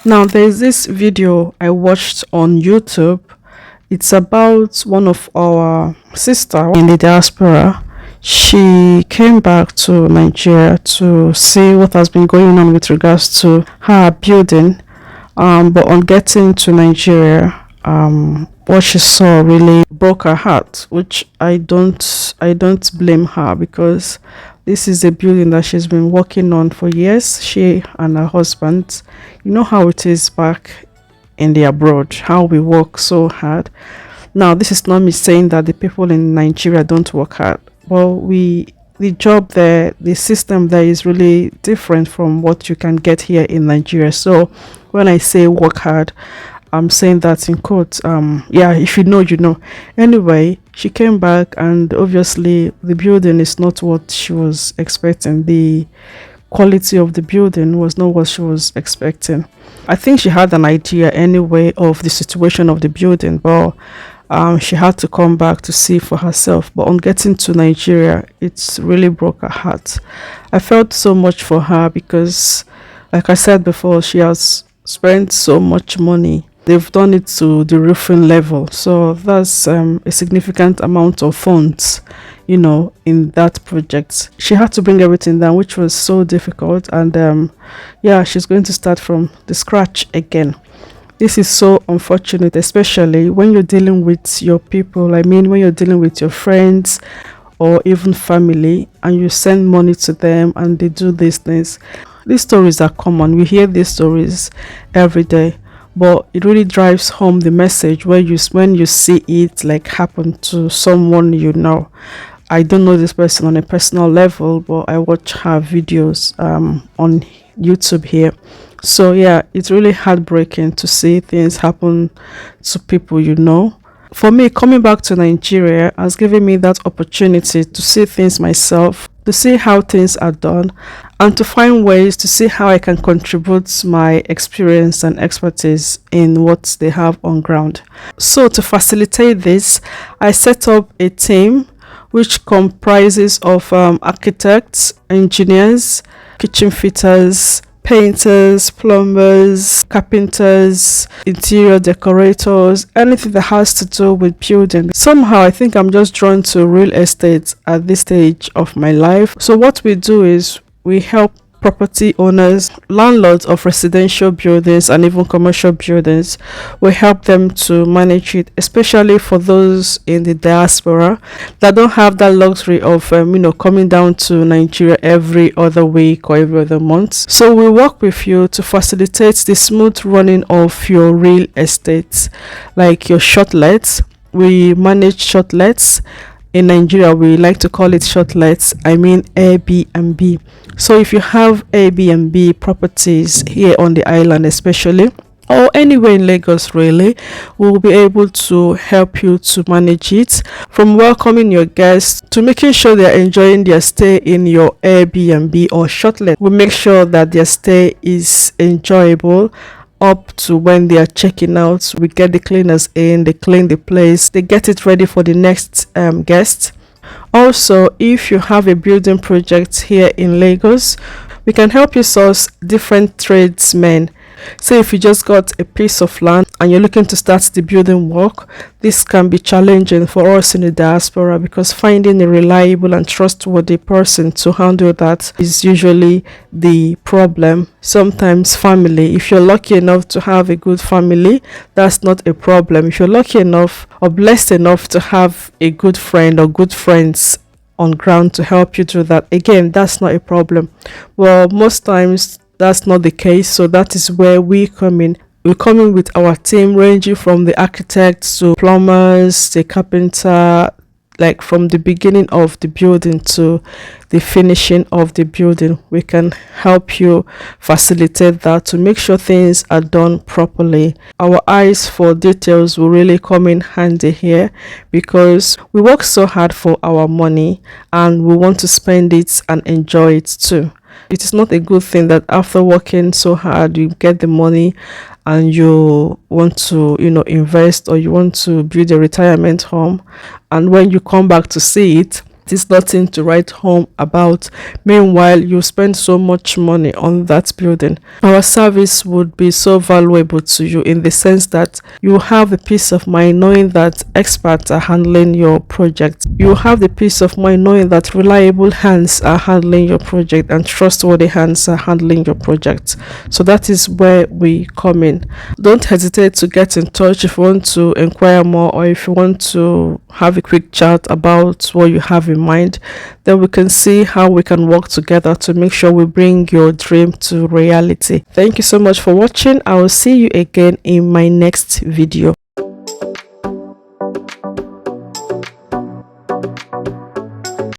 Now, there's this video I watched on YouTube. It's about one of our sister in the diaspora. She came back to Nigeria to see what has been going on with regards to her building. But on getting to Nigeria, what she saw really broke her heart, which I don't blame her, because this is a building that she's been working on for years. She and her husband, you know how it is back in the abroad, how we work so hard. Now, this is not me saying that the people in Nigeria don't work hard. Well, the job there, the system there is really different from what you can get here in Nigeria. So when I say work hard, I'm saying that in quotes. Yeah, if you know, you know. Anyway, she came back, and obviously the building is not what she was expecting. The quality of the building was not what she was expecting. I think she had an idea anyway of the situation of the building, but she had to come back to see for herself. But on getting to Nigeria, it's really broke her heart. I felt so much for her because, like I said before, she has spent so much money. They've done it to the roofing level, so that's a significant amount of funds, in that project. She had to bring everything down, which was so difficult, and yeah, she's going to start from the scratch again. This is so unfortunate, especially when you're dealing with your people. I mean, when you're dealing with your friends or even family, and you send money to them and they do these things. These stories are common. We hear these stories every day, but it really drives home the message when you see it like happen to someone you know. I don't know this person on a personal level, but I watch her videos on YouTube here. So yeah, it's really heartbreaking to see things happen to people you know. For me, coming back to Nigeria has given me that opportunity to see things myself, to see how things are done, and to find ways to see how I can contribute my experience and expertise in what they have on ground. So, to facilitate this, I set up a team which comprises of architects, engineers, kitchen fitters, painters, plumbers, carpenters, interior decorators, anything that has to do with building. Somehow, I think I'm just drawn to real estate at this stage of my life. So, what we do is we help property owners, landlords of residential buildings and even commercial buildings. We help them to manage it, especially for those in the diaspora that don't have that luxury of coming down to Nigeria every other week or every other month. So we work with you to facilitate the smooth running of your real estate, like your shortlets. We manage shortlets. In Nigeria, we like to call it shortlets. I mean Airbnb. So if you have Airbnb properties here on the island, especially, or anywhere in Lagos, really, we will be able to help you to manage it, from welcoming your guests to making sure they're enjoying their stay in your Airbnb or shortlet. We make sure that their stay is enjoyable up to when they are checking out. We get the cleaners in, they clean the place, they get it ready for the next guest. Also, if you have a building project here in Lagos, we can help you source different tradesmen. Say if you just got a piece of land and you're looking to start the building work, this can be challenging for us in the diaspora, because finding a reliable and trustworthy person to handle that is usually the problem. Sometimes family, if you're lucky enough to have a good family, that's not a problem. If you're lucky enough or blessed enough to have a good friend or good friends on ground to help you do that, again, that's not a problem. Well, most times that's not the case, so that is where we come in. We come in with our team, ranging from the architects to plumbers, the carpenter, like from the beginning of the building to the finishing of the building. We can help you facilitate that to make sure things are done properly. Our eyes for details will really come in handy here, because we work so hard for our money and we want to spend it and enjoy it too. It is not a good thing that after working so hard, you get the money and you want to, invest, or you want to build a retirement home. And when you come back to see it, It is nothing to write home about. Meanwhile, you spend so much money on that building. Our service would be so valuable to you in the sense that you have the peace of mind knowing that experts are handling your project. You have the peace of mind knowing that reliable hands are handling your project and trustworthy hands are handling your project. So that is where we come in. Don't hesitate to get in touch if you want to inquire more, or if you want to have a quick chat about what you have in mind. Then we can see how we can work together to make sure we bring your dream to reality. Thank you so much for watching. I will see you again in my next video.